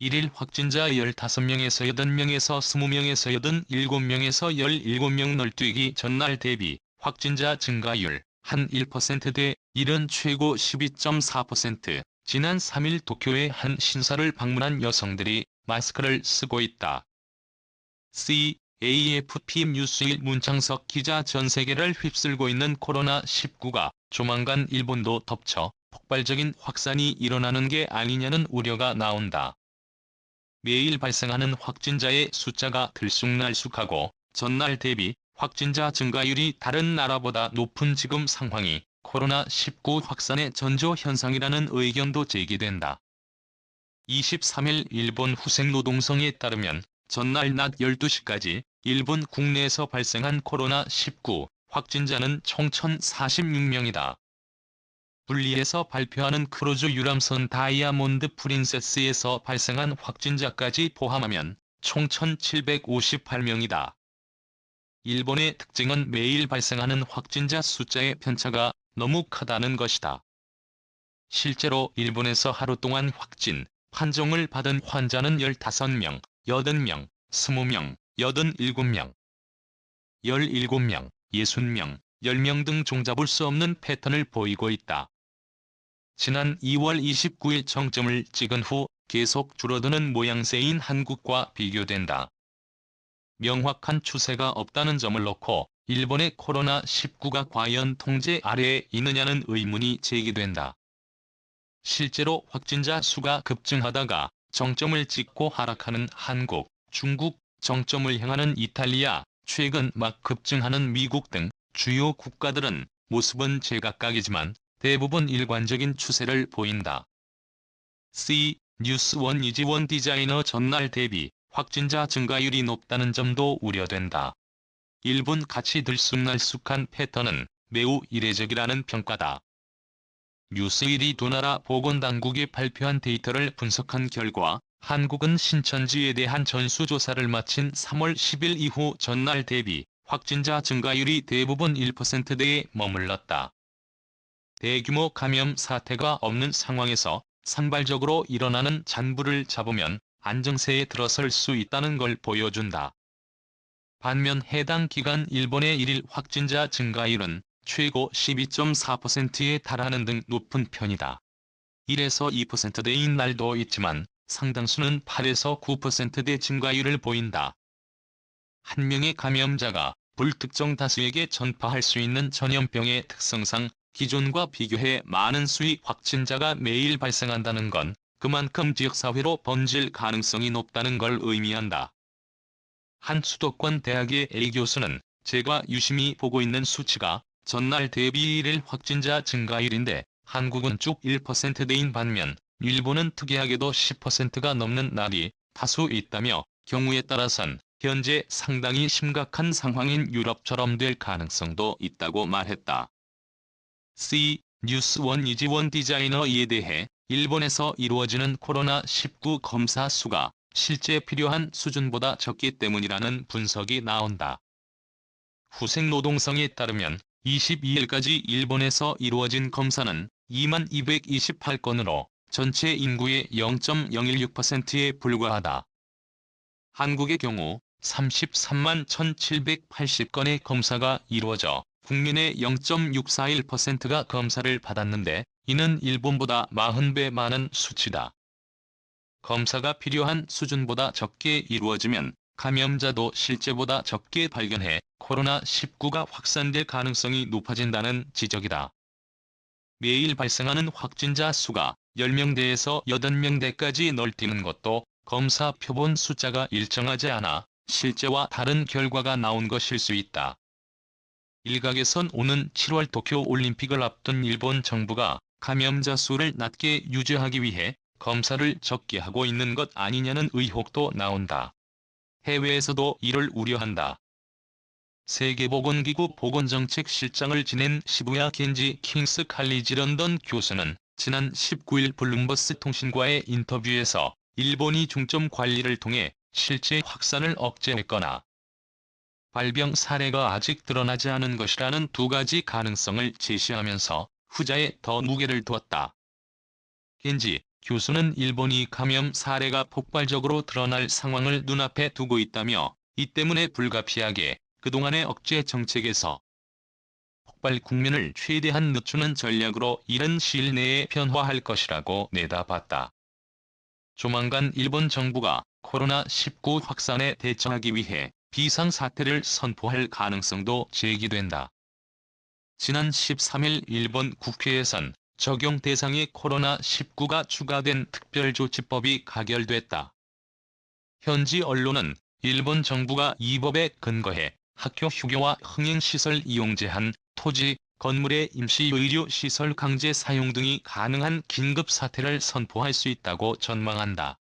1일 확진자 15명에서 8명에서 20명에서 87명에서 17명 널뛰기 전날 대비 확진자 증가율 한 1%대 일은 최고 12.4%. 지난 3일 도쿄의 한 신사를 방문한 여성들이 마스크를 쓰고 있다. AFP 뉴스일 문창석 기자. 전 세계를 휩쓸고 있는 코로나19가 조만간 일본도 덮쳐 폭발적인 확산이 일어나는 게 아니냐는 우려가 나온다. 매일 발생하는 확진자의 숫자가 들쑥날쑥하고 전날 대비 확진자 증가율이 다른 나라보다 높은 지금 상황이 코로나19 확산의 전조 현상이라는 의견도 제기된다. 23일 일본 후생노동성에 따르면 전날 낮 12시까지 일본 국내에서 발생한 코로나19 확진자는 총 1,046명이다. 분리해서 발표하는 크루즈 유람선 다이아몬드 프린세스에서 발생한 확진자까지 포함하면 총 1,758명이다. 일본의 특징은 매일 발생하는 확진자 숫자의 편차가 너무 크다는 것이다. 실제로 일본에서 하루 동안 확진 판정을 받은 환자는 15명, 80명, 20명, 87명, 17명, 60명, 10명 등 종잡을 수 없는 패턴을 보이고 있다. 지난 2월 29일 정점을 찍은 후 계속 줄어드는 모양새인 한국과 비교된다. 명확한 추세가 없다는 점을 놓고 일본의 코로나19가 과연 통제 아래에 있느냐는 의문이 제기된다. 실제로 확진자 수가 급증하다가 정점을 찍고 하락하는 한국, 중국, 정점을 향하는 이탈리아, 최근 막 급증하는 미국 등 주요 국가들은 모습은 제각각이지만 대부분 일관적인 추세를 보인다. 뉴스원 이지원 디자이너. 전날 대비 확진자 증가율이 높다는 점도 우려된다. 일본 같이 들쑥날쑥한 패턴은 매우 이례적이라는 평가다. 뉴스일이 두 나라 보건당국이 발표한 데이터를 분석한 결과 한국은 신천지에 대한 전수조사를 마친 3월 10일 이후 전날 대비 확진자 증가율이 대부분 1%대에 머물렀다. 대규모 감염 사태가 없는 상황에서 산발적으로 일어나는 잔부를 잡으면 안정세에 들어설 수 있다는 걸 보여준다. 반면 해당 기간 일본의 1일 확진자 증가율은 최고 12.4%에 달하는 등 높은 편이다. 1에서 2%대인 날도 있지만 상당수는 8에서 9%대 증가율을 보인다. 한 명의 감염자가 불특정 다수에게 전파할 수 있는 전염병의 특성상 기존과 비교해 많은 수의 확진자가 매일 발생한다는 건 그만큼 지역사회로 번질 가능성이 높다는 걸 의미한다. 한 수도권 대학의 A 교수는 제가 유심히 보고 있는 수치가 전날 대비 1일 확진자 증가율인데 한국은 쭉 1%대인 반면 일본은 특이하게도 10%가 넘는 날이 다수 있다며 경우에 따라선 현재 상당히 심각한 상황인 유럽처럼 될 가능성도 있다고 말했다. 뉴스원 이지원 디자이너. 이에 대해 일본에서 이루어지는 코로나19 검사 수가 실제 필요한 수준보다 적기 때문이라는 분석이 나온다. 후생노동성에 따르면 22일까지 일본에서 이루어진 검사는 2228건으로 전체 인구의 0.016%에 불과하다. 한국의 경우 33만 1780건의 검사가 이루어져 국민의 0.641%가 검사를 받았는데 이는 일본보다 40배 많은 수치다. 검사가 필요한 수준보다 적게 이루어지면 감염자도 실제보다 적게 발견해 코로나19가 확산될 가능성이 높아진다는 지적이다. 매일 발생하는 확진자 수가 10명대에서 80명대까지 널뛰는 것도 검사 표본 숫자가 일정하지 않아 실제와 다른 결과가 나온 것일 수 있다. 일각에선 오는 7월 도쿄 올림픽을 앞둔 일본 정부가 감염자 수를 낮게 유지하기 위해 검사를 적게 하고 있는 것 아니냐는 의혹도 나온다. 해외에서도 이를 우려한다. 세계보건기구 보건정책실장을 지낸 시부야 켄지 킹스 칼리지 런던 교수는 지난 19일 블룸버스 통신과의 인터뷰에서 일본이 중점 관리를 통해 실제 확산을 억제했거나 발병 사례가 아직 드러나지 않은 것이라는 두 가지 가능성을 제시하면서 후자에 더 무게를 두었다. 켄지 교수는 일본이 감염 사례가 폭발적으로 드러날 상황을 눈앞에 두고 있다며 이 때문에 불가피하게 그동안의 억제 정책에서 폭발 국면을 최대한 늦추는 전략으로 이른 시일 내에 변화할 것이라고 내다봤다. 조만간 일본 정부가 코로나19 확산에 대처하기 위해 비상사태를 선포할 가능성도 제기된다. 지난 13일 일본 국회에선 적용 대상에 코로나19가 추가된 특별조치법이 가결됐다. 현지 언론은 일본 정부가 이 법에 근거해 학교 휴교와 흥행시설 이용 제한, 토지, 건물의 임시의료시설 강제 사용 등이 가능한 긴급사태를 선포할 수 있다고 전망한다.